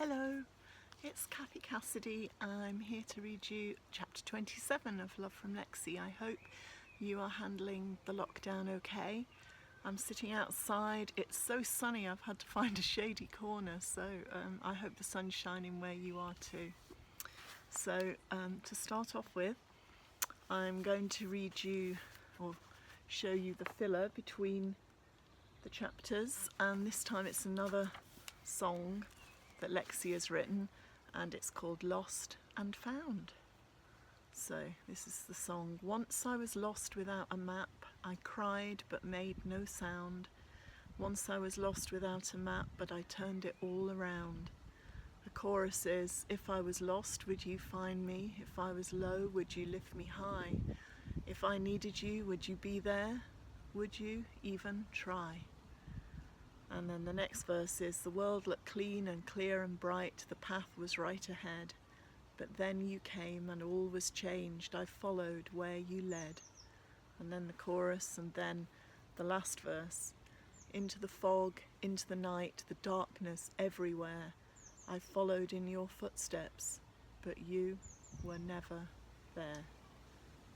Hello, it's Kathy Cassidy. I'm here to read you chapter 27 of Love from Lexie. I hope you are handling the lockdown okay. I'm sitting outside. It's so sunny I've had to find a shady corner, so I hope the sun's shining where you are too. So to start off with, I'm going to read you or show you the filler between the chapters, and this time it's another song that Lexie has written, and it's called Lost and Found. So this is the song. Once I was lost without a map, I cried but made no sound. Once I was lost without a map, but I turned it all around. The chorus is, if I was lost, would you find me? If I was low, would you lift me high? If I needed you, would you be there? Would you even try? And then the next verse is, the world looked clean and clear and bright, the path was right ahead. But then you came and all was changed, I followed where you led. And then the chorus, and then the last verse. Into the fog, into the night, the darkness everywhere. I followed in your footsteps, but you were never there.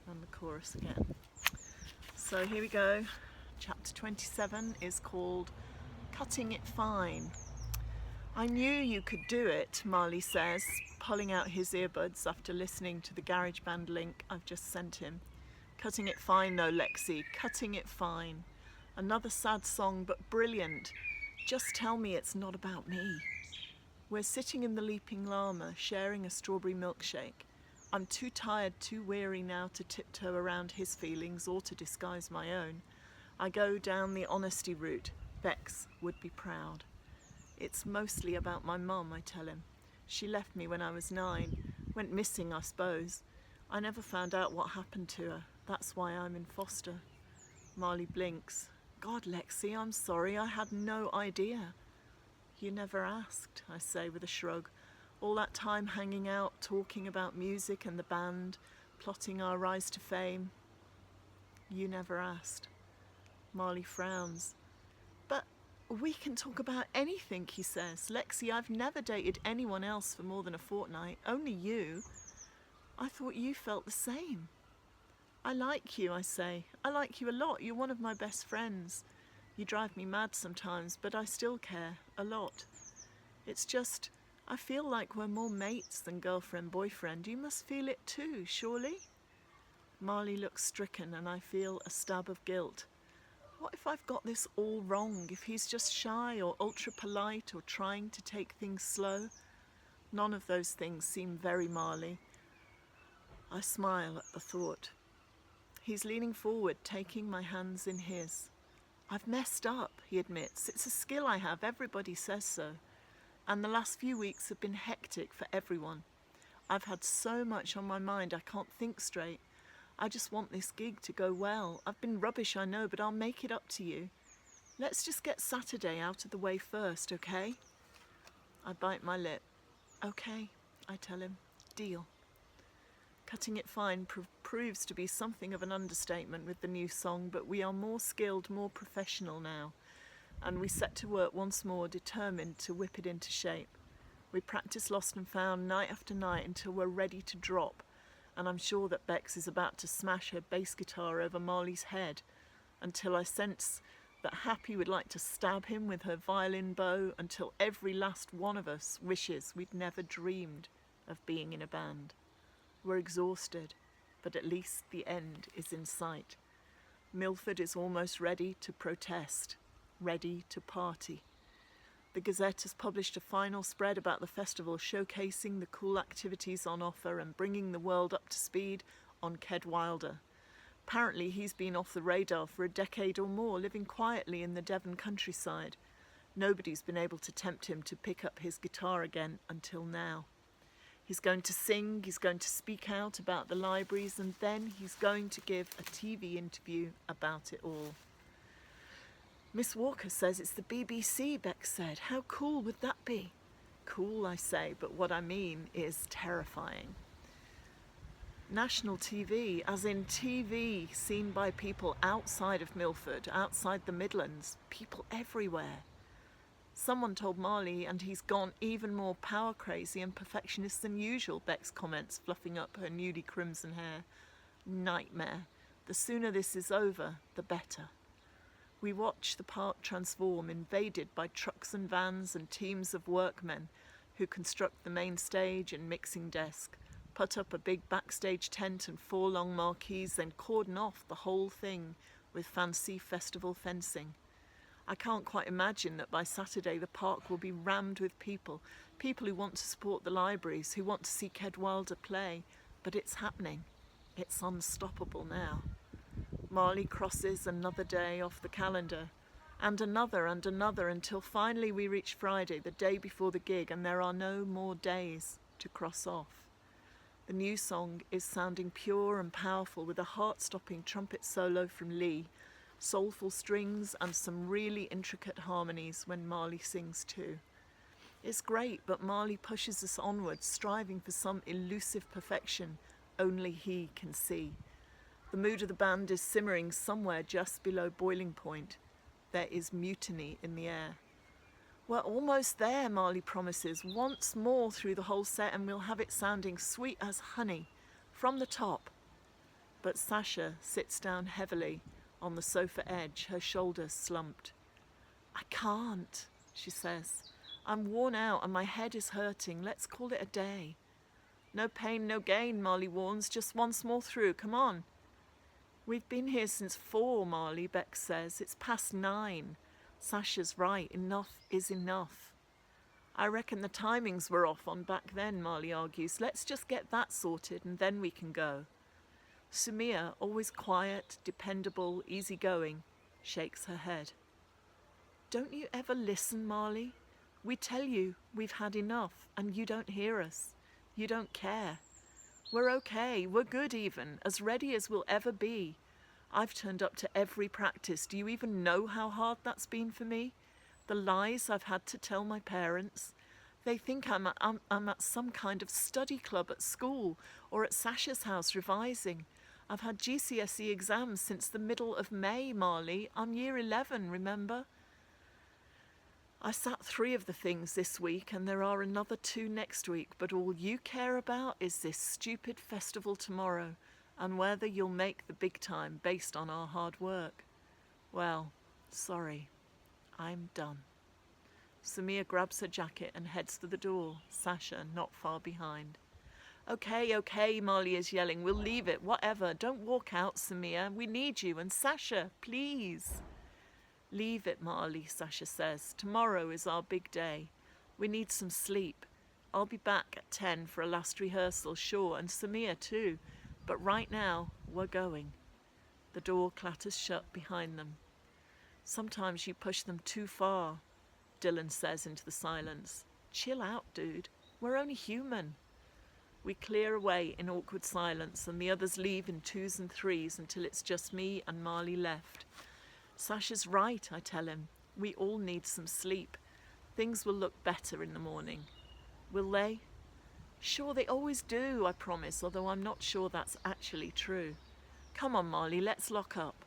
And the chorus again. So here we go. Chapter 27 is called Cutting It Fine. I knew you could do it, Marley says, pulling out his earbuds after listening to the GarageBand link I've just sent him. Cutting it fine though, Lexie, cutting it fine. Another sad song, but brilliant. Just tell me it's not about me. We're sitting in the Leaping Llama, sharing a strawberry milkshake. I'm too tired, too weary now to tiptoe around his feelings or to disguise my own. I go down the honesty route. Bex would be proud. It's mostly about my mum, I tell him. She left me when I was 9. Went missing, I suppose. I never found out what happened to her. That's why I'm in foster. Marley blinks. God, Lexie, I'm sorry. I had no idea. You never asked, I say with a shrug. All that time hanging out, talking about music and the band, plotting our rise to fame. You never asked. Marley frowns. But we can talk about anything, he says. Lexie, I've never dated anyone else for more than a fortnight, only you. I thought you felt the same. I like you, I say. I like you a lot. You're one of my best friends. You drive me mad sometimes, but I still care, a lot. It's just, I feel like we're more mates than girlfriend-boyfriend. You must feel it too, surely? Marley looks stricken and I feel a stab of guilt. What if I've got this all wrong? If he's just shy or ultra-polite or trying to take things slow? None of those things seem very Marley. I smile at the thought. He's leaning forward, taking my hands in his. I've messed up, he admits. It's a skill I have, everybody says so. And the last few weeks have been hectic for everyone. I've had so much on my mind I can't think straight. I just want this gig to go well. I've been rubbish, I know, but I'll make it up to you. Let's just get Saturday out of the way first, okay? I bite my lip. Okay, I tell him. Deal. Cutting it fine proves to be something of an understatement with the new song, but we are more skilled, more professional now. And we set to work once more, determined to whip it into shape. We practice Lost and Found night after night until we're ready to drop. And I'm sure that Bex is about to smash her bass guitar over Marley's head, until I sense that Happy would like to stab him with her violin bow, until every last one of us wishes we'd never dreamed of being in a band. We're exhausted, but at least the end is in sight. Milford is almost ready to protest, ready to party. The Gazette has published a final spread about the festival, showcasing the cool activities on offer and bringing the world up to speed on Ked Wilder. Apparently he's been off the radar for a decade or more, living quietly in the Devon countryside. Nobody's been able to tempt him to pick up his guitar again until now. He's going to sing, he's going to speak out about the libraries, and then he's going to give a TV interview about it all. Miss Walker says it's the BBC, Bex said. How cool would that be? Cool, I say, but what I mean is terrifying. National TV, as in TV seen by people outside of Milford, outside the Midlands, people everywhere. Someone told Marley and he's gone even more power crazy and perfectionist than usual, Bex comments, fluffing up her newly crimson hair. Nightmare. The sooner this is over, the better. We watch the park transform, invaded by trucks and vans and teams of workmen who construct the main stage and mixing desk, put up a big backstage tent and 4 long marquees, then cordon off the whole thing with fancy festival fencing. I can't quite imagine that by Saturday the park will be rammed with people who want to support the libraries, who want to see Ked Wilder play, but it's happening. It's unstoppable now. Marley crosses another day off the calendar, and another until finally we reach Friday, the day before the gig, and there are no more days to cross off. The new song is sounding pure and powerful with a heart-stopping trumpet solo from Lee, soulful strings and some really intricate harmonies when Marley sings too. It's great, but Marley pushes us onwards, striving for some elusive perfection only he can see. The mood of the band is simmering somewhere just below boiling point. There is mutiny in the air. We're almost there, Marley promises, once more through the whole set, and we'll have it sounding sweet as honey from the top. But Sasha sits down heavily on the sofa edge, her shoulders slumped. I can't, she says. I'm worn out and my head is hurting. Let's call it a day. No pain, no gain, Marley warns. Just once more through. Come on. We've been here since 4, Marley, Bex says. It's past 9. Sasha's right. Enough is enough. I reckon the timings were off on back then, Marley argues. Let's just get that sorted and then we can go. Sumia, always quiet, dependable, easygoing, shakes her head. Don't you ever listen, Marley? We tell you we've had enough and you don't hear us. You don't care. We're okay, we're good even, as ready as we'll ever be. I've turned up to every practice. Do you even know how hard that's been for me? The lies I've had to tell my parents. They think I'm at some kind of study club at school or at Sasha's house revising. I've had GCSE exams since the middle of May, Marley. I'm year 11, remember? I sat 3 of the things this week and there are another 2 next week, but all you care about is this stupid festival tomorrow and whether you'll make the big time based on our hard work. Well, sorry, I'm done. Samia grabs her jacket and heads for the door, Sasha not far behind. Okay, Marley is yelling. We'll leave it, whatever. Don't walk out, Samia. We need you. And Sasha, please. Leave it, Marley, Sasha says. Tomorrow is our big day. We need some sleep. I'll be back at 10 for a last rehearsal, sure, and Samia too. But right now, we're going. The door clatters shut behind them. Sometimes you push them too far, Dylan says into the silence. Chill out, dude. We're only human. We clear away in awkward silence and the others leave in 2s and 3s until it's just me and Marley left. Sasha's right, I tell him. We all need some sleep. Things will look better in the morning. Will they? Sure, they always do, I promise, although I'm not sure that's actually true. Come on, Marley, let's lock up.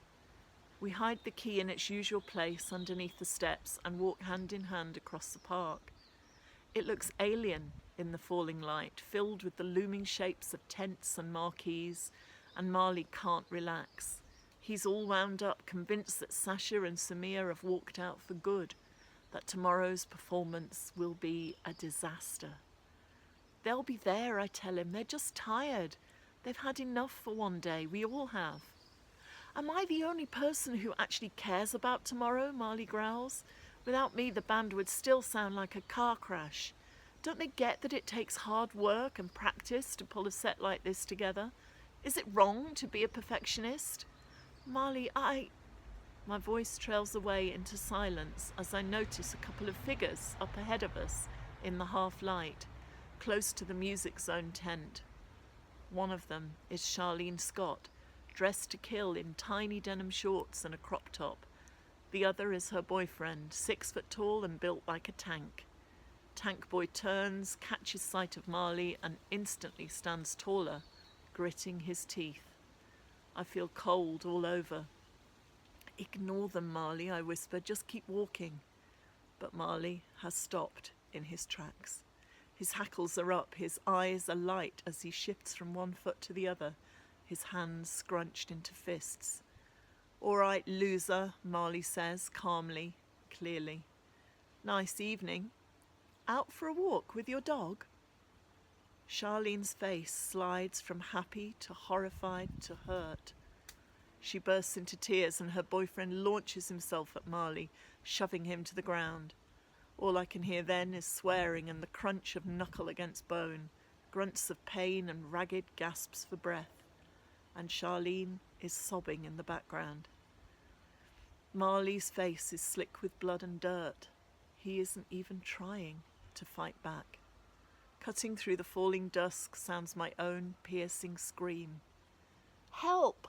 We hide the key in its usual place underneath the steps and walk hand in hand across the park. It looks alien in the falling light, filled with the looming shapes of tents and marquees, and Marley can't relax. He's all wound up, convinced that Sasha and Samia have walked out for good, that tomorrow's performance will be a disaster. They'll be there, I tell him. They're just tired. They've had enough for one day. We all have. Am I the only person who actually cares about tomorrow? Marley growls. Without me, the band would still sound like a car crash. Don't they get that it takes hard work and practice to pull a set like this together? Is it wrong to be a perfectionist? Marley, My voice trails away into silence as I notice a couple of figures up ahead of us in the half-light, close to the Music Zone tent. One of them is Charlene Scott, dressed to kill in tiny denim shorts and a crop top. The other is her boyfriend, 6 foot tall and built like a tank. Tank boy turns, catches sight of Marley and instantly stands taller, gritting his teeth. I feel cold all over. Ignore them, Marley, I whisper. Just keep walking. But Marley has stopped in his tracks. His hackles are up, his eyes alight as he shifts from one foot to the other, his hands scrunched into fists. "All right, loser," Marley says, calmly, clearly. "Nice evening. Out for a walk with your dog?" Charlene's face slides from happy to horrified to hurt. She bursts into tears and her boyfriend launches himself at Marley, shoving him to the ground. All I can hear then is swearing and the crunch of knuckle against bone, grunts of pain and ragged gasps for breath. And Charlene is sobbing in the background. Marley's face is slick with blood and dirt. He isn't even trying to fight back. Cutting through the falling dusk sounds my own piercing scream. "Help!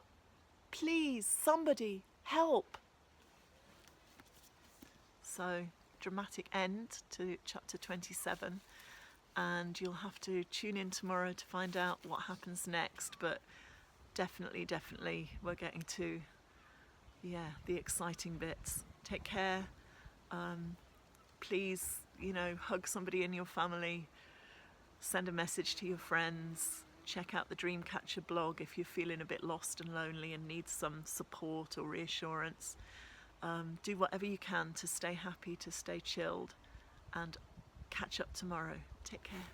Please, somebody, help!" So, dramatic end to chapter 27, and you'll have to tune in tomorrow to find out what happens next, but definitely we're getting to the exciting bits. Take care. Please, hug somebody in your family, send a message to your friends, check out the Dreamcatcher blog if you're feeling a bit lost and lonely and need some support or reassurance. Do whatever you can to stay happy, to stay chilled, and catch up tomorrow. Take care.